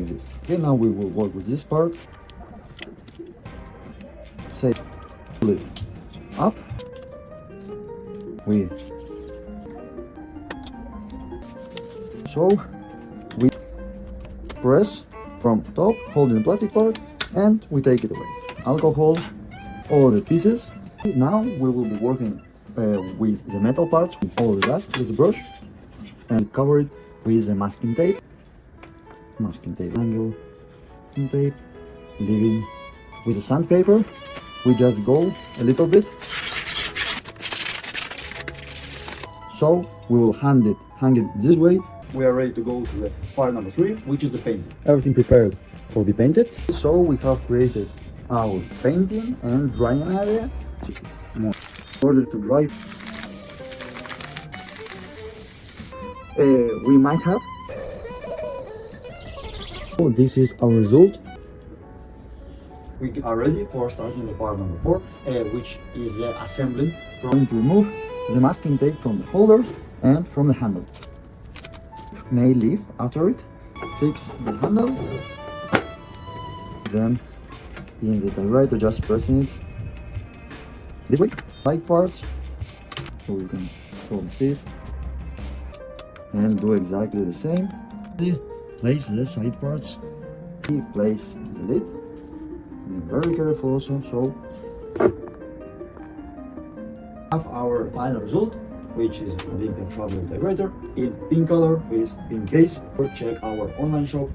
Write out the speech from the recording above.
Okay, now we will work with this part. Say pull it up. We press from top, holding the plastic part, and we take it away. Alcohol, all the pieces. Now we will be working with the metal parts, with all the dust with a brush, and cover it with the masking tape. Angle tape, leaving with the sandpaper. We just go a little bit. So we will hang it this way. We are ready to go to the part number 3, which is the painting. Everything prepared will be painted. So we have created our painting and drying area. In order to dry, we might have. So this is our result. We are ready for starting the part number 4, which is assembling. We're going to remove the masking tape from the holders and from the handle. May leave after it. Fix the handle. Then in the typewriter, just pressing it this way. Side parts, so we can see it and do exactly the same. Place the side parts. Place the lid. Be very careful also. So have our final result, which is Olympic Traveler typewriter in pink color with pink case. Or check our online shop